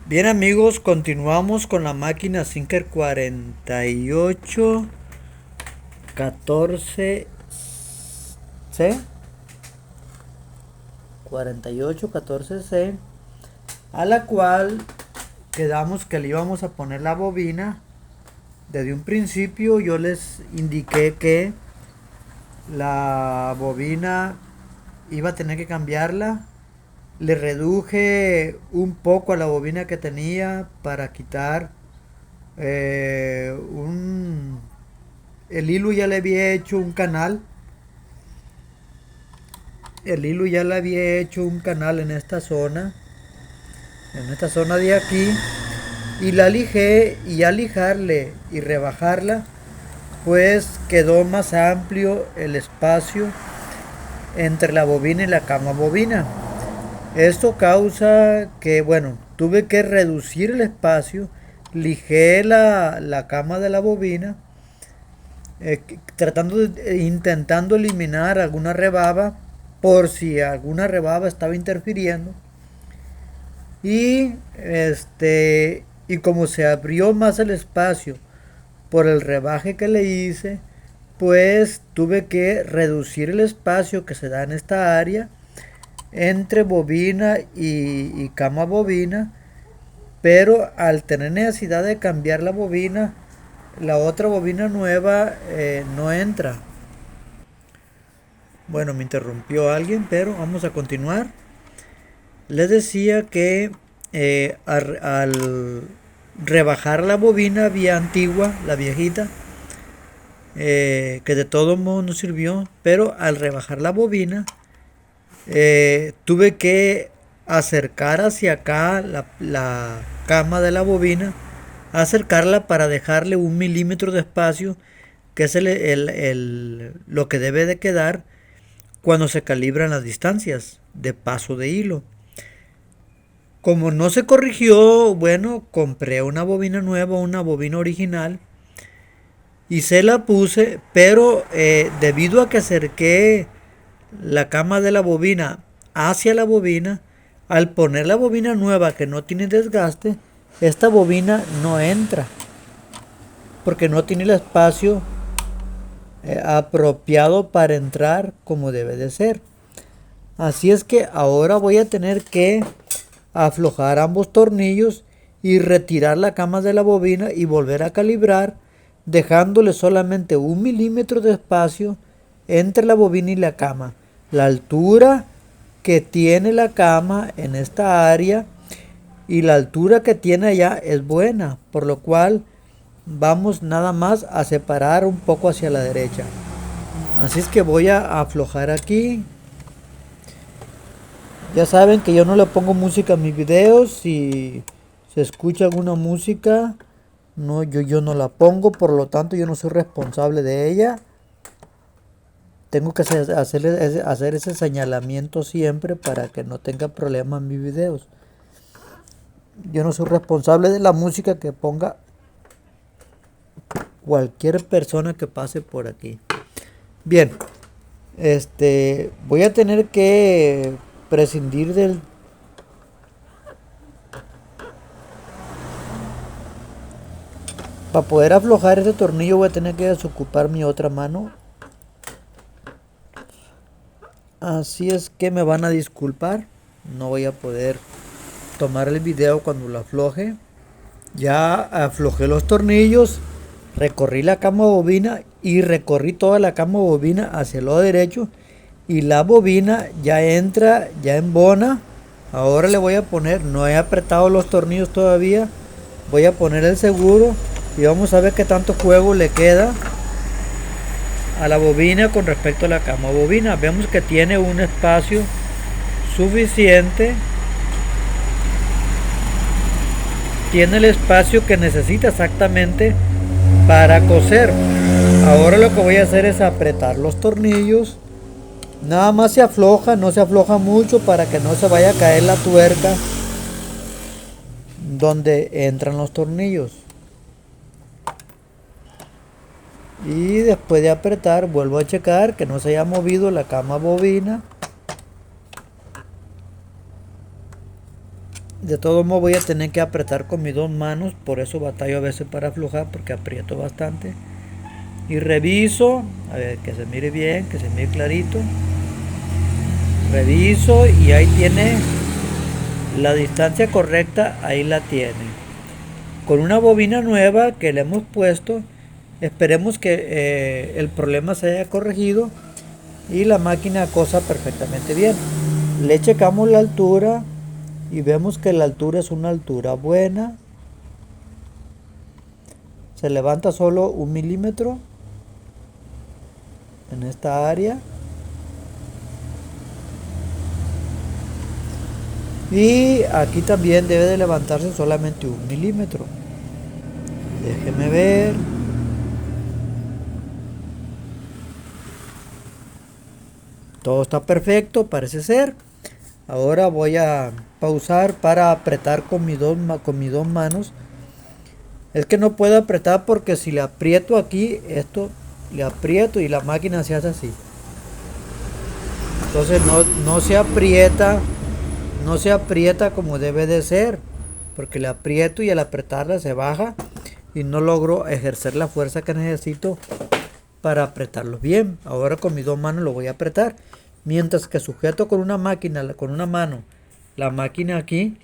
Bien amigos, continuamos con la máquina Zinker 4814C 4814C, a la cual quedamos que le íbamos a poner la bobina. Desde un principio yo les indiqué que la bobina iba a tener que cambiarla. Le reduje un poco a la bobina que tenía para quitar eh, un... El hilo ya le había hecho un canal. El hilo ya le había hecho un canal en esta zona. En esta zona de aquí. Y la lijé, y al lijarle y rebajarla, pues quedó más amplio el espacio entre la bobina y la cama bobina. Esto causa que, bueno, tuve que reducir el espacio, lijé la cama de la bobina, intentando eliminar alguna rebaba, por si alguna rebaba estaba interfiriendo. Y como se abrió más el espacio por el rebaje que le hice, pues tuve que reducir el espacio que se da en esta área entre bobina y cama bobina, pero al tener necesidad de cambiar la bobina, la otra bobina nueva no entra. Bueno, me interrumpió alguien, pero vamos a continuar. Les decía que al rebajar la bobina vía antigua, la viejita, que de todo modo no sirvió, pero al rebajar la bobina tuve que acercar hacia acá la cama de la bobina, acercarla para dejarle 1 milímetro de espacio, que es lo que debe de quedar cuando se calibran las distancias de paso de hilo. Como no se corrigió, bueno, compré una bobina nueva, una bobina original, y se la puse, pero debido a que acerqué la cama de la bobina hacia la bobina, al poner la bobina nueva que no tiene desgaste, esta bobina no entra porque no tiene el espacio apropiado para entrar como debe de ser. Así es que ahora voy a tener que aflojar ambos tornillos y retirar la cama de la bobina y volver a calibrar, dejándole solamente 1 milímetro de espacio entre la bobina y la cama. La altura que tiene la cama en esta área y la altura que tiene allá es buena, por lo cual vamos nada más a separar un poco hacia la derecha. Así es que voy a aflojar aquí. Ya saben que yo no le pongo música a mis videos. Si se escucha alguna música, no, yo no la pongo, por lo tanto yo no soy responsable de ella. Tengo que hacer ese señalamiento siempre para que no tenga problemas en mis videos. Yo no soy responsable de la música que ponga cualquier persona que pase por aquí. Bien, voy a tener que prescindir del... Para poder aflojar este tornillo voy a tener que desocupar mi otra mano. Así es que me van a disculpar. No voy a poder tomar el video cuando lo afloje. Ya aflojé los tornillos. Recorrí la cama bobina y recorrí toda la cama bobina hacia el lado derecho. Y la bobina ya entra, ya embona. Ahora le voy a poner, no he apretado los tornillos todavía. Voy a poner el seguro y vamos a ver qué tanto juego le queda a la bobina con respecto a la cama bobina. Vemos que tiene un espacio suficiente. Tiene el espacio que necesita exactamente para coser. Ahora lo que voy a hacer es apretar los tornillos. Nada más se afloja, no se afloja mucho para que no se vaya a caer la tuerca donde entran los tornillos. Y después de apretar vuelvo a checar que no se haya movido la cama bobina. De todo modo voy a tener que apretar con mis dos manos, por eso batallo a veces para aflojar, porque aprieto bastante. Y reviso, a ver, que se mire bien, que se mire clarito. Reviso y ahí tiene la distancia correcta, ahí la tiene. Con una bobina nueva que le hemos puesto, esperemos que el problema se haya corregido y la máquina cosa perfectamente bien. Le checamos la altura y vemos que la altura es una altura buena. Se levanta solo 1 milímetro en esta área. Y aquí también debe de levantarse solamente 1 milímetro. Déjeme ver. Todo está perfecto, parece ser. Ahora voy a pausar para apretar con mis dos manos. Es que no puedo apretar porque si le aprieto aquí, esto le aprieto y la máquina se hace así. Entonces no se aprieta. No se aprieta como debe de ser, porque le aprieto y al apretarla se baja y no logro ejercer la fuerza que necesito para apretarlo bien. Ahora con mis dos manos lo voy a apretar, mientras que sujeto con una mano la máquina aquí,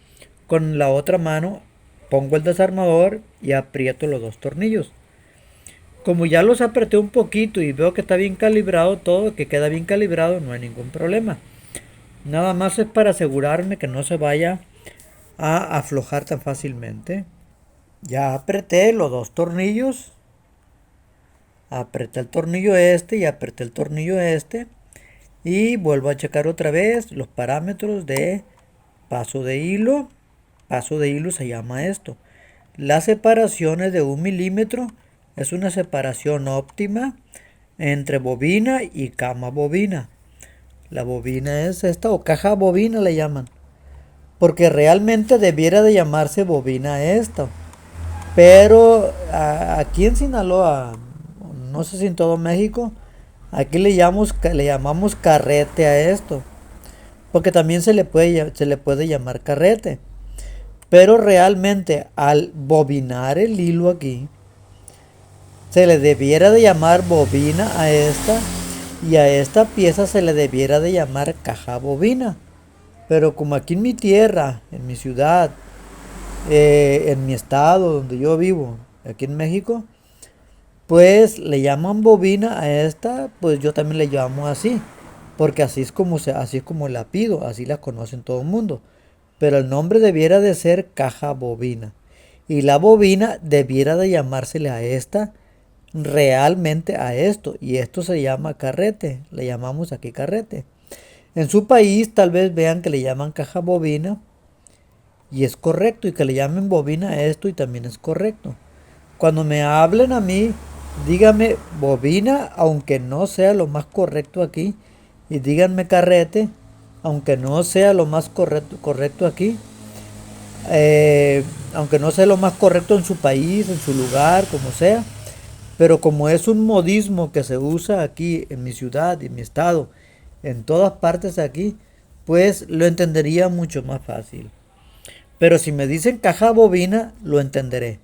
con la otra mano pongo el desarmador y aprieto los dos tornillos. Como ya los apreté un poquito y veo que está bien calibrado todo, que queda bien calibrado, no hay ningún problema. Nada más es para asegurarme que no se vaya a aflojar tan fácilmente. Ya apreté los dos tornillos. Apreté el tornillo este y apreté el tornillo este. Y vuelvo a checar otra vez los parámetros de paso de hilo. Paso de hilo se llama esto. Las separaciones de 1 milímetro es una separación óptima entre bobina y cama bobina. La bobina es esta, o caja bobina le llaman, porque realmente debiera de llamarse bobina esta, pero aquí en Sinaloa, no sé si en todo México, aquí le llamamos carrete a esto, porque también se le puede llamar carrete, pero realmente al bobinar el hilo aquí, se le debiera de llamar bobina a esta. Y a esta pieza se le debiera de llamar caja bobina. Pero como aquí en mi tierra, en mi ciudad, en mi estado donde yo vivo, aquí en México, pues le llaman bobina a esta, pues yo también le llamo así. Porque así es como la pido, así la conocen todo el mundo. Pero el nombre debiera de ser caja bobina. Y la bobina debiera de llamársele a esta realmente a esto, y esto se llama carrete, le llamamos aquí carrete. En su país tal vez vean que le llaman caja bobina y es correcto, y que le llamen bobina a esto y también es correcto. Cuando me hablen a mí, díganme bobina aunque no sea lo más correcto aquí, y díganme carrete aunque no sea lo más correcto aquí, aunque no sea lo más correcto en su país, en su lugar, como sea. Pero como es un modismo que se usa aquí en mi ciudad y en mi estado, en todas partes aquí, pues lo entendería mucho más fácil. Pero si me dicen caja bobina, lo entenderé.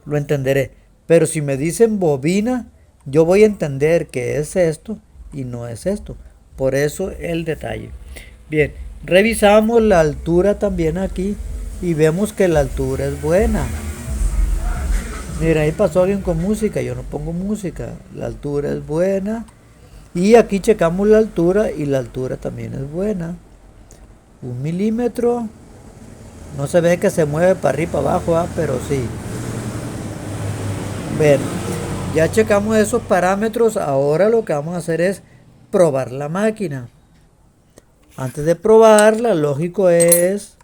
Lo entenderé. Pero si me dicen bobina, yo voy a entender que es esto y no es esto. Por eso el detalle. Bien, revisamos la altura también aquí y vemos que la altura es buena. Mira, ahí pasó alguien con música, yo no pongo música. La altura es buena. Y aquí checamos la altura y la altura también es buena. 1 milímetro. No se ve que se mueve para arriba y para abajo, pero sí. Bueno, ya checamos esos parámetros. Ahora lo que vamos a hacer es probar la máquina. Antes de probarla, lógico es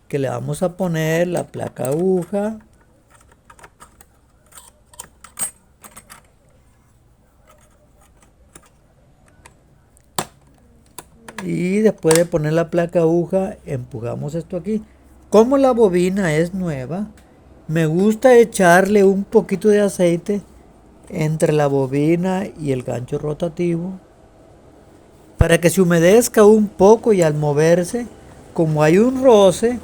que le vamos a poner la placa aguja. Y después de poner la placa aguja, empujamos esto aquí. Como la bobina es nueva, me gusta echarle un poquito de aceite entre la bobina y el gancho rotativo para que se humedezca un poco, y al moverse, como hay un roce,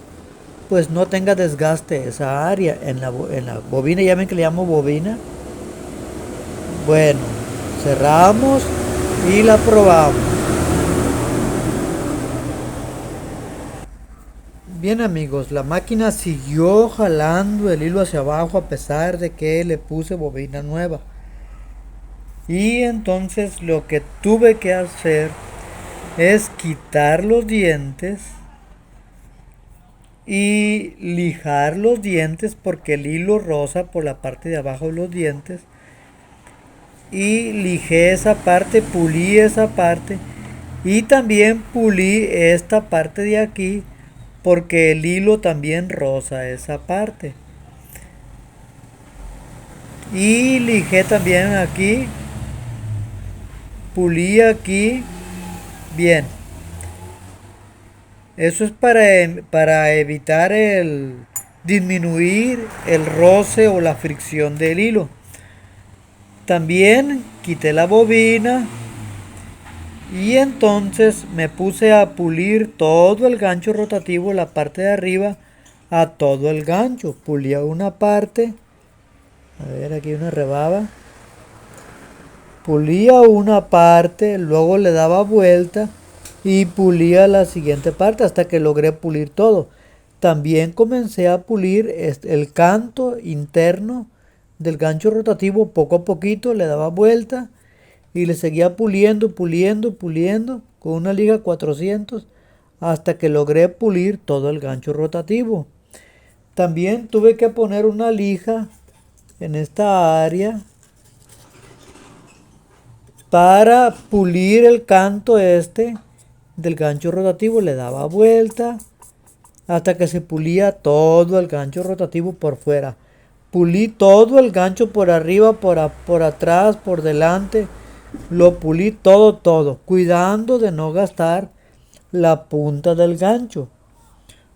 pues no tenga desgaste esa área en la bobina. Ya ven que le llamo bobina. Bueno, cerramos y la probamos. Bien amigos, la máquina siguió jalando el hilo hacia abajo a pesar de que le puse bobina nueva. Y entonces lo que tuve que hacer es quitar los dientes y lijar los dientes porque el hilo roza por la parte de abajo de los dientes. Y lijé esa parte, pulí esa parte y también pulí esta parte de aquí porque el hilo también roza esa parte. Y lijé también aquí, pulí aquí. Bien, eso es para evitar disminuir el roce o la fricción del hilo. También quité la bobina y entonces me puse a pulir todo el gancho rotativo, la parte de arriba, a todo el gancho. Pulía una parte, a ver, aquí una rebaba. Pulía una parte, luego le daba vuelta y pulía la siguiente parte hasta que logré pulir todo. También comencé a pulir el canto interno del gancho rotativo poco a poquito, le daba vuelta y le seguía puliendo, puliendo, puliendo con una liga 400 hasta que logré pulir todo el gancho rotativo. También tuve que poner una lija en esta área para pulir el canto del gancho rotativo. Le daba vuelta hasta que se pulía todo el gancho rotativo por fuera. Pulí todo el gancho por arriba, por atrás, por delante. Lo pulí todo, cuidando de no gastar la punta del gancho.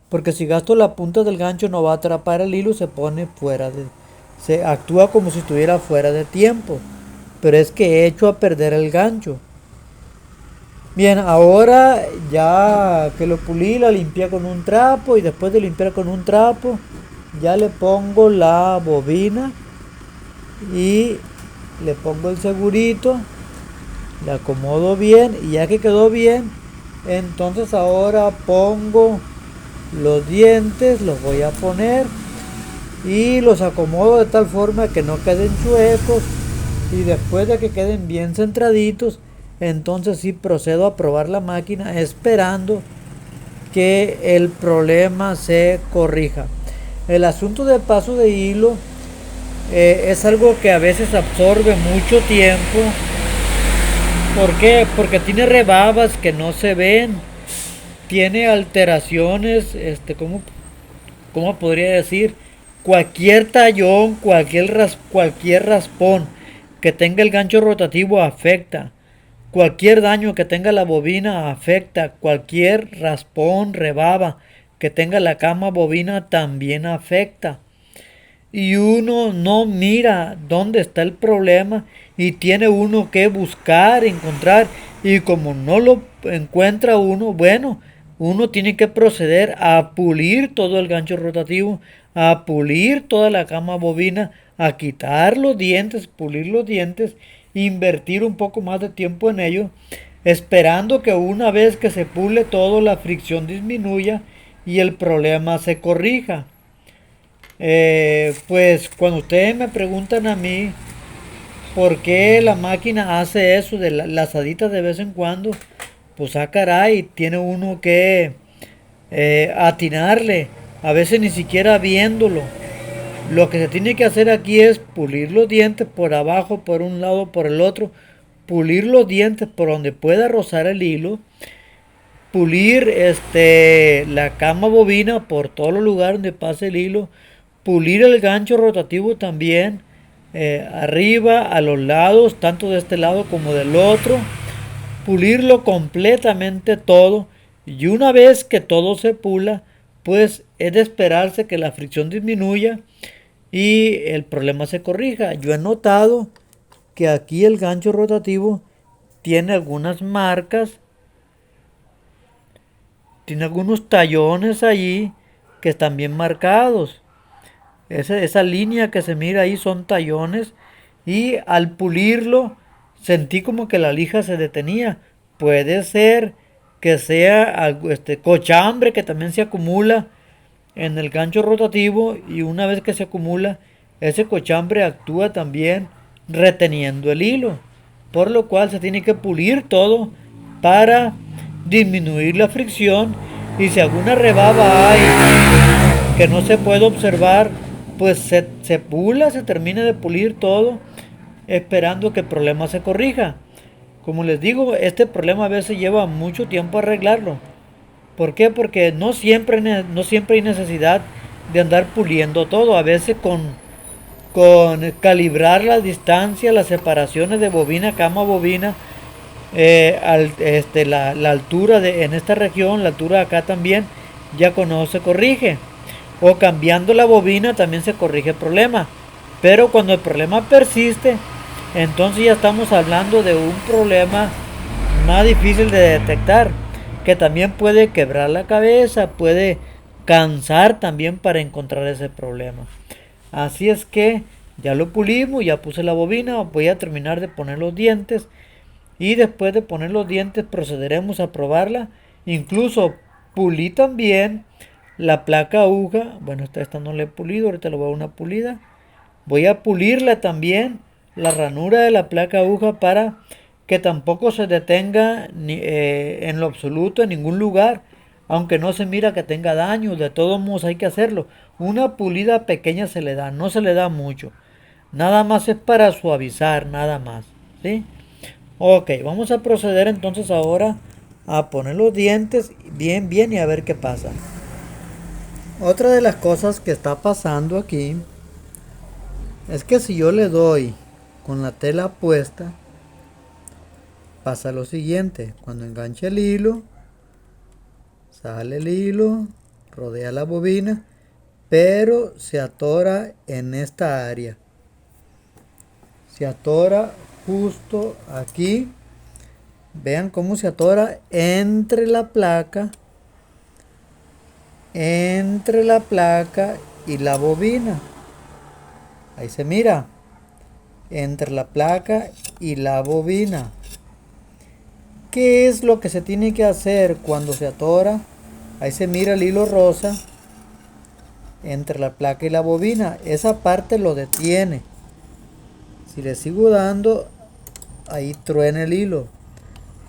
Porque si gasto la punta del gancho no va a atrapar el hilo, se actúa como si estuviera fuera de tiempo. Pero es que he hecho a perder el gancho. Bien, ahora ya que lo pulí, la limpié con un trapo y después de limpiar con un trapo, ya le pongo la bobina y le pongo el segurito, le acomodo bien y ya que quedó bien, entonces ahora pongo los dientes, los voy a poner y los acomodo de tal forma que no queden chuecos y después de que queden bien centraditos, entonces sí procedo a probar la máquina esperando que el problema se corrija. El asunto del paso de hilo es algo que a veces absorbe mucho tiempo. ¿Por qué? Porque tiene rebabas que no se ven, tiene alteraciones, ¿cómo podría decir? Cualquier tallón, cualquier raspón que tenga el gancho rotativo afecta. Cualquier daño que tenga la bobina afecta. Cualquier raspón, rebaba que tenga la cama bobina también afecta. Y uno no mira dónde está el problema y tiene uno que buscar, encontrar. Y como no lo encuentra uno, bueno, uno tiene que proceder a pulir todo el gancho rotativo, a pulir toda la cama bobina, a quitar los dientes, pulir los dientes, invertir un poco más de tiempo en ello, esperando que una vez que se pule todo la fricción disminuya y el problema se corrija. Pues cuando ustedes me preguntan a mí por qué la máquina hace eso de lazaditas de vez en cuando, pues caray, tiene uno que atinarle, a veces ni siquiera viéndolo. Lo que se tiene que hacer aquí es pulir los dientes por abajo, por un lado, por el otro, pulir los dientes por donde pueda rozar el hilo, pulir la cama bobina por todos los lugares donde pase el hilo, pulir el gancho rotativo también, arriba, a los lados, tanto de este lado como del otro, pulirlo completamente todo y una vez que todo se pula, pues es de esperarse que la fricción disminuya y el problema se corrija. Yo he notado que aquí el gancho rotativo tiene algunas marcas, tiene algunos tallones allí que están bien marcados. Esa línea que se mira ahí son tallones y al pulirlo sentí como que la lija se detenía. Puede ser que sea cochambre que también se acumula en el gancho rotativo y una vez que se acumula, ese cochambre actúa también reteniendo el hilo, por lo cual se tiene que pulir todo para disminuir la fricción y si alguna rebaba hay que no se puede observar, pues se pula, se termina de pulir todo esperando que el problema se corrija. Como les digo, este problema a veces lleva mucho tiempo arreglarlo. ¿Por qué? Porque no siempre hay necesidad de andar puliendo todo. A veces con calibrar la distancia, las separaciones de bobina, cama bobina, la altura en esta región, la altura acá también, ya con eso se corrige. O cambiando la bobina también se corrige el problema. Pero cuando el problema persiste, entonces ya estamos hablando de un problema más difícil de detectar, que también puede quebrar la cabeza, puede cansar también para encontrar ese problema. Así es que ya lo pulimos, ya puse la bobina, voy a terminar de poner los dientes y después de poner los dientes procederemos a probarla. Incluso pulí también la placa aguja. Bueno, esta no la he pulido, ahorita le voy a dar una pulida. Voy a pulirla también, la ranura de la placa aguja, para que tampoco se detenga en lo absoluto en ningún lugar, aunque no se mira que tenga daño. De todos modos hay que hacerlo. Una pulida pequeña se le da, no se le da mucho. Nada más es para suavizar, nada más. ¿Sí? Ok, vamos a proceder entonces ahora a poner los dientes bien y a ver qué pasa. Otra de las cosas que está pasando aquí es que si yo le doy con la tela puesta, pasa lo siguiente. Cuando enganche el hilo, sale el hilo, rodea la bobina, pero se atora en esta área. Se atora justo aquí. Vean cómo se atora entre la placa y la bobina. Ahí se mira, entre la placa y la bobina. ¿Qué es lo que se tiene que hacer cuando se atora? Ahí se mira el hilo rosa entre la placa y la bobina. Esa parte lo detiene. Si le sigo dando, ahí truena el hilo.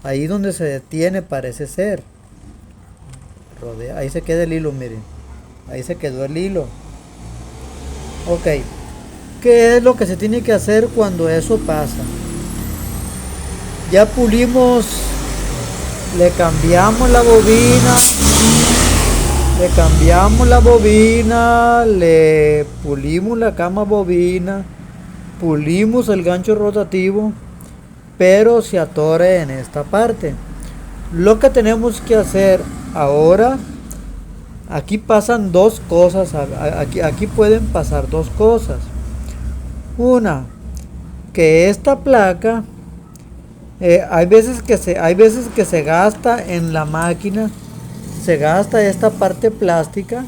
Ahí donde se detiene parece ser. Rodea. Ahí se queda el hilo, miren. Ahí se quedó el hilo. Ok. ¿Qué es lo que se tiene que hacer cuando eso pasa? Ya pulimos, le cambiamos la bobina, le pulimos la cama bobina, pulimos el gancho rotativo, pero se atora en esta parte. Lo que tenemos que hacer ahora, aquí pasan dos cosas, aquí pueden pasar dos cosas. Una, que esta placa, hay veces que se gasta en la máquina, se gasta esta parte plástica,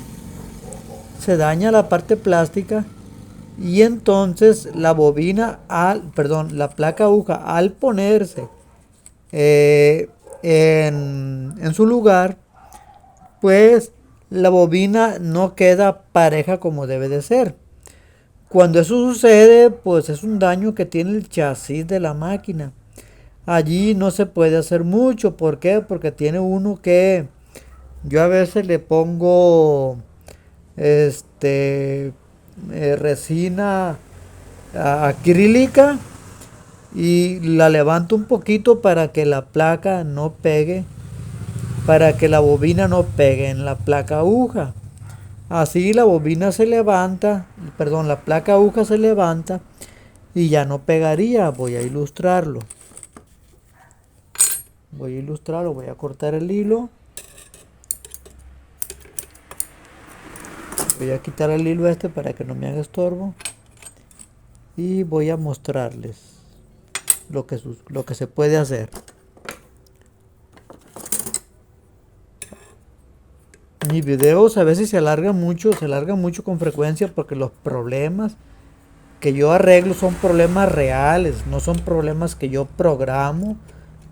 se daña la parte plástica y entonces la la placa aguja al ponerse en su lugar, pues la bobina no queda pareja como debe de ser. Cuando eso sucede, pues es un daño que tiene el chasis de la máquina. Allí no se puede hacer mucho. ¿Por qué? Porque tiene uno que... Yo a veces le pongo resina acrílica y la levanto un poquito para que la placa no pegue, para que la bobina no pegue en la placa aguja. Así la bobina se levanta, la placa aguja se levanta y ya no pegaría. Voy a ilustrarlo. Voy a cortar el hilo. Voy a quitar el hilo para que no me haga estorbo. Y voy a mostrarles lo que se puede hacer. mis videos a veces se alargan mucho con frecuencia porque los problemas que yo arreglo son problemas reales, no son problemas que yo programo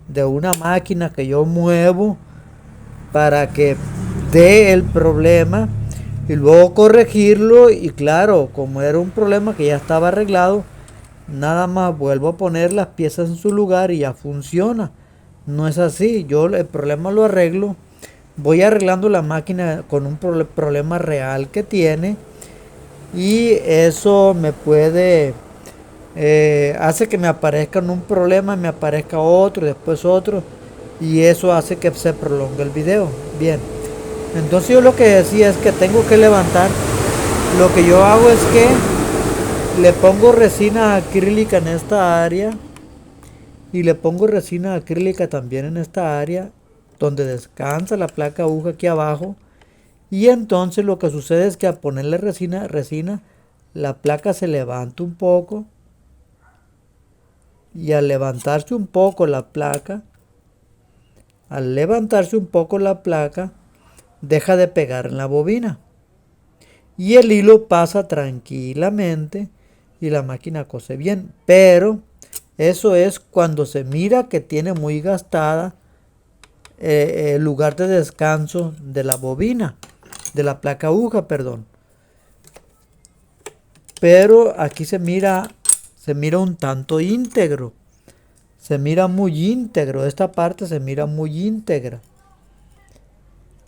de una máquina que yo muevo para que dé el problema y luego corregirlo. Y claro, como era un problema que ya estaba arreglado, nada más vuelvo a poner las piezas en su lugar y ya funciona. No es así, yo el problema lo arreglo, voy arreglando la máquina con un problema real que tiene, y eso me puede hace que me aparezca un problema, me aparezca otro, después otro, y eso hace que se prolongue el video. Bien, entonces yo lo que decía es que tengo que levantar. Lo que yo hago es que le pongo resina acrílica en esta área y le pongo resina acrílica también en esta área donde descansa la placa aguja aquí abajo. Y entonces lo que sucede es que al ponerle resina, la placa se levanta un poco, y al levantarse un poco la placa, deja de pegar en la bobina. Y el hilo pasa tranquilamente y la máquina cose bien. Pero eso es cuando se mira que tiene muy gastada el lugar de descanso de la bobina, de la placa aguja, perdón. Pero aquí se mira un tanto íntegro. Se mira muy íntegro. Esta parte se mira muy íntegra.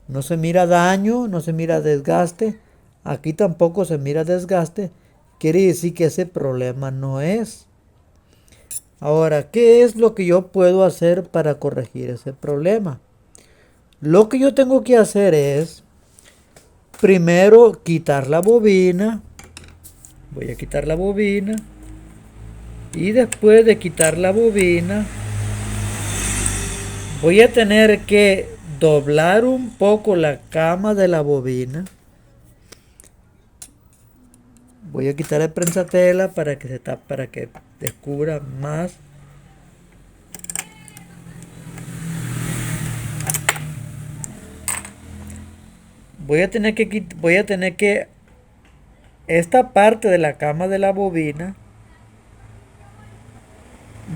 No se mira daño, no se mira desgaste. Aquí tampoco se mira desgaste. Quiere decir que ese problema no es. Ahora, ¿qué es lo que yo puedo hacer para corregir ese problema? Lo que yo tengo que hacer es, primero, quitar la bobina. Voy a quitar la bobina. Y después de quitar la bobina, voy a tener que doblar un poco la cama de la bobina. Voy a quitar el prensatela para que descubra más. Voy a tener que esta parte de la cama de la bobina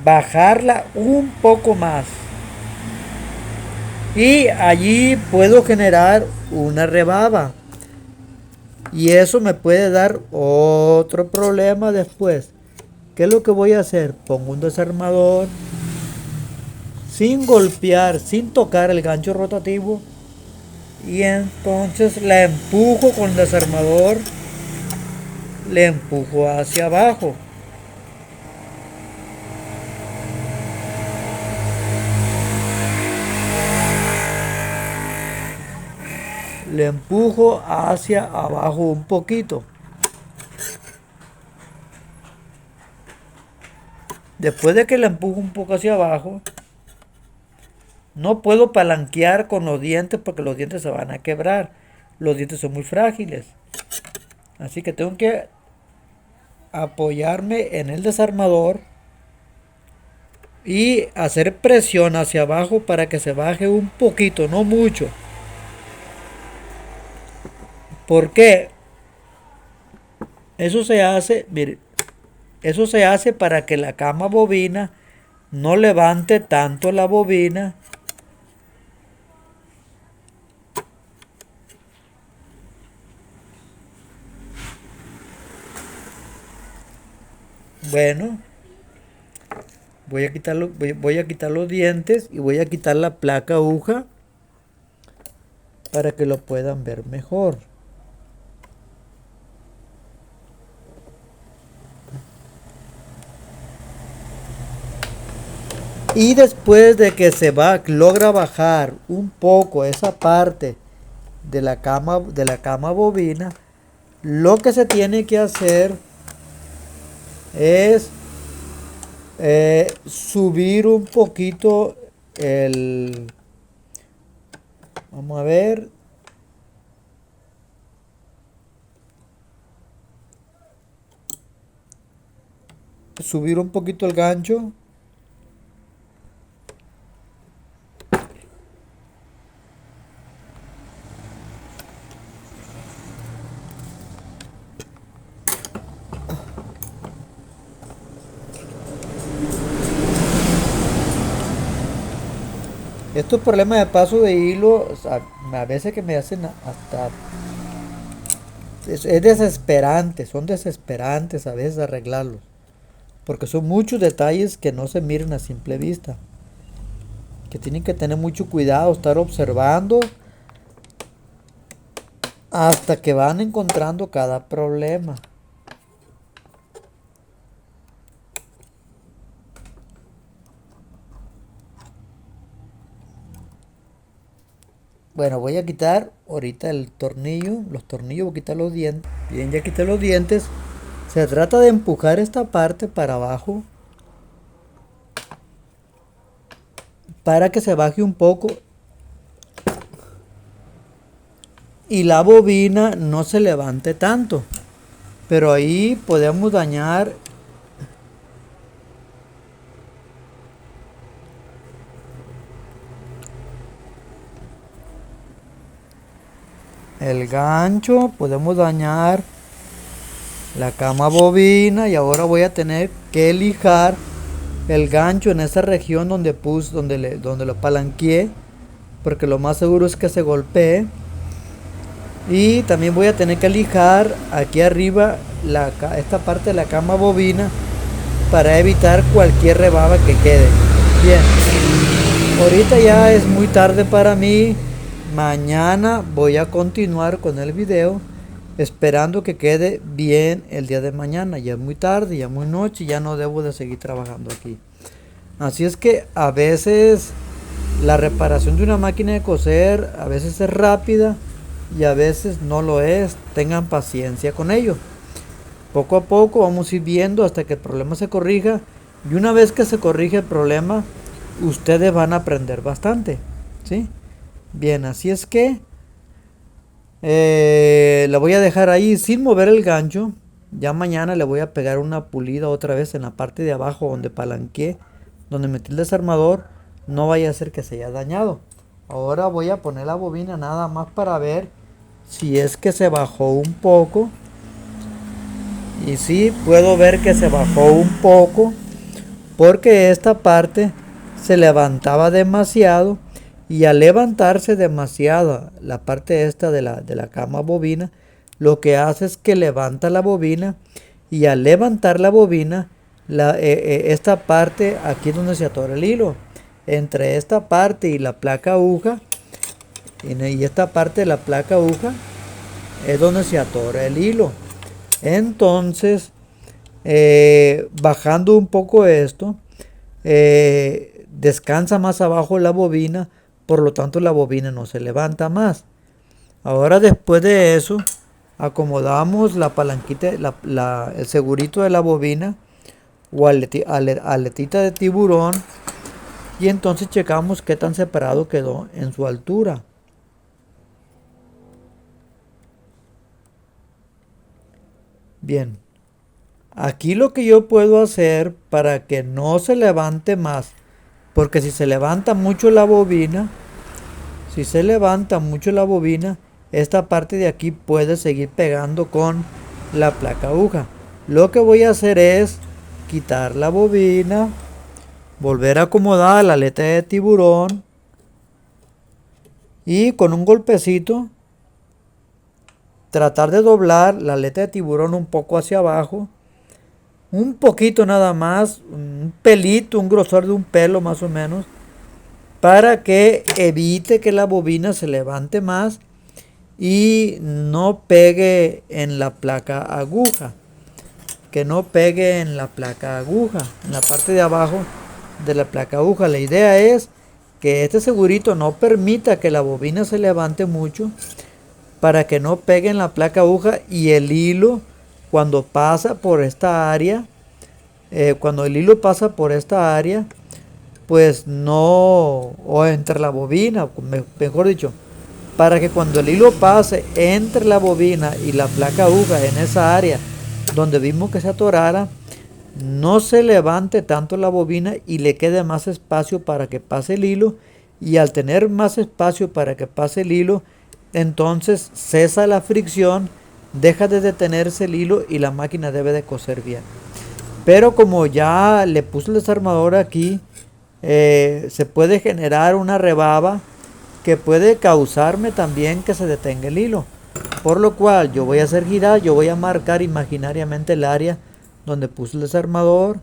bajarla un poco más. Y allí puedo generar una rebaba. Y eso me puede dar otro problema después. ¿Qué es lo que voy a hacer? Pongo un desarmador sin golpear, sin tocar el gancho rotativo. Y entonces la empujo con el desarmador. Le empujo hacia abajo. Le empujo hacia abajo un poquito. Después de que le empujo un poco hacia abajo, no puedo palanquear con los dientes porque los dientes se van a quebrar. Los dientes son muy frágiles. Así que tengo que apoyarme en el desarmador y hacer presión hacia abajo para que se baje un poquito, no mucho. ¿Por qué? Eso se hace, mire, eso se hace para que la cama bobina no levante tanto la bobina. Bueno, voy a quitar los dientes y voy a quitar la placa aguja para que lo puedan ver mejor. Y después de que logra bajar un poco esa parte de la cama bobina, lo que se tiene que hacer es subir un poquito vamos a ver, subir un poquito el gancho. Estos problemas de paso de hilo, o sea, a veces que me hacen hasta... Es desesperante, son desesperantes a veces arreglarlos. Porque son muchos detalles que no se miran a simple vista. Que tienen que tener mucho cuidado, estar observando hasta que van encontrando cada problema. Bueno, voy a quitar ahorita el tornillo, los tornillos, voy a quitar los dientes. Bien, ya quité los dientes. Se trata de empujar esta parte para abajo para que se baje un poco y la bobina no se levante tanto. Pero ahí podemos dañar el gancho, podemos dañar la cama bobina y ahora voy a tener que lijar el gancho en esa región donde puse, donde lo palanqueé, porque lo más seguro es que se golpee. Y también voy a tener que lijar aquí arriba esta parte de la cama bobina para evitar cualquier rebaba que quede. Bien, ahorita ya es muy tarde para mí. Mañana voy a continuar con el video, esperando que quede bien el día de mañana. Ya es muy tarde, ya muy noche, ya no debo de seguir trabajando aquí. Así es que a veces la reparación de una máquina de coser a veces es rápida y a veces no lo es. Tengan paciencia con ello. Poco a poco vamos a ir viendo hasta que el problema se corrija, y una vez que se corrige el problema, ustedes van a aprender bastante, ¿sí? Bien, así es que la voy a dejar ahí sin mover el gancho. Ya mañana le voy a pegar una pulida otra vez en la parte de abajo donde palanqueé, donde metí el desarmador. No vaya a ser que se haya dañado. Ahora voy a poner la bobina nada más para ver si es que se bajó un poco. Y sí, puedo ver que se bajó un poco, porque esta parte se levantaba demasiado, y al levantarse demasiado la parte esta de la cama bobina, lo que hace es que levanta la bobina, y al levantar la bobina, esta parte aquí es donde se atora el hilo, entre esta parte y la placa aguja, y esta parte de la placa aguja es donde se atora el hilo. Entonces, bajando un poco esto, descansa más abajo la bobina, por lo tanto la bobina no se levanta más. Ahora, después de eso, acomodamos la palanquita, el segurito de la bobina o aletita de tiburón, y entonces checamos qué tan separado quedó en su altura. Bien, aquí lo que yo puedo hacer para que no se levante más, porque si se levanta mucho la bobina, esta parte de aquí puede seguir pegando con la placa aguja. Lo que voy a hacer es quitar la bobina, volver a acomodar la aleta de tiburón y con un golpecito tratar de doblar la aleta de tiburón un poco hacia abajo, un poquito nada más, un pelito, un grosor de un pelo más o menos, para que evite que la bobina se levante más y no pegue en la placa aguja, en la parte de abajo de la placa aguja. La idea es que este segurito no permita que la bobina se levante mucho, para que no pegue en la placa aguja, y el hilo cuando pasa por esta área, pues no, o entre la bobina, mejor dicho, para que cuando el hilo pase entre la bobina y la placa aguja en esa área donde vimos que se atorara, no se levante tanto la bobina y le quede más espacio para que pase el hilo, y al tener más espacio para que pase el hilo, entonces cesa la fricción, deja de detenerse el hilo y la máquina debe de coser bien. Pero como ya le puse el desarmador aquí, se puede generar una rebaba que puede causarme también que se detenga el hilo. Por lo cual yo voy a hacer girar, yo voy a marcar imaginariamente el área donde puse el desarmador,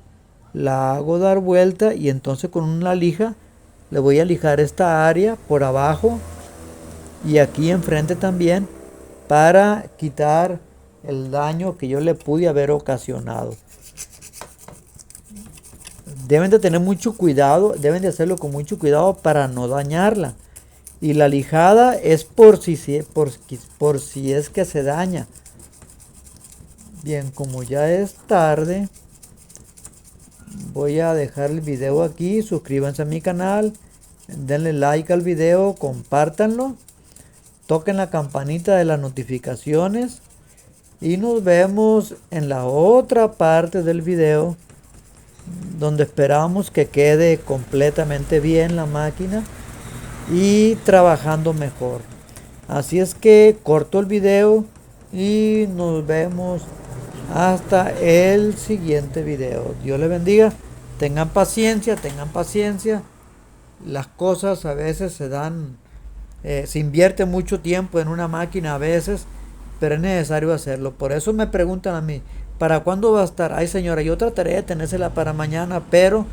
la hago dar vuelta y entonces con una lija le voy a lijar esta área por abajo y aquí enfrente también para quitar el daño que yo le pude haber ocasionado. Deben de tener mucho cuidado, deben de hacerlo con mucho cuidado para no dañarla. Y la lijada es por si es que se daña. Bien, como ya es tarde, voy a dejar el video aquí. Suscríbanse a mi canal, denle like al video, compártanlo, toquen la campanita de las notificaciones y nos vemos en la otra parte del video donde esperamos que quede completamente bien la máquina y trabajando mejor. Así es que corto el video y nos vemos hasta el siguiente video. Dios les bendiga. Tengan paciencia, tengan paciencia. Las cosas a veces se dan, se invierte mucho tiempo en una máquina a veces, pero es necesario hacerlo. Por eso me preguntan a mí, ¿para cuándo va a estar? Ay señora, yo trataré de tenérsela para mañana, pero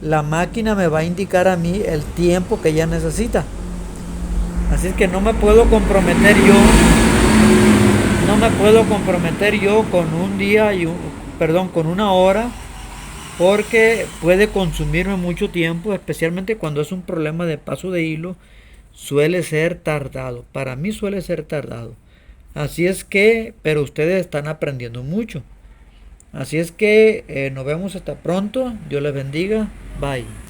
la máquina me va a indicar a mí el tiempo que ella necesita. Así es que no me puedo comprometer yo. No me puedo comprometer yo con un día con una hora, porque puede consumirme mucho tiempo, especialmente cuando es un problema de paso de hilo. Suele ser tardado. Para mí suele ser tardado. Así es que, pero ustedes están aprendiendo mucho. Así es que nos vemos hasta pronto. Dios les bendiga. Bye.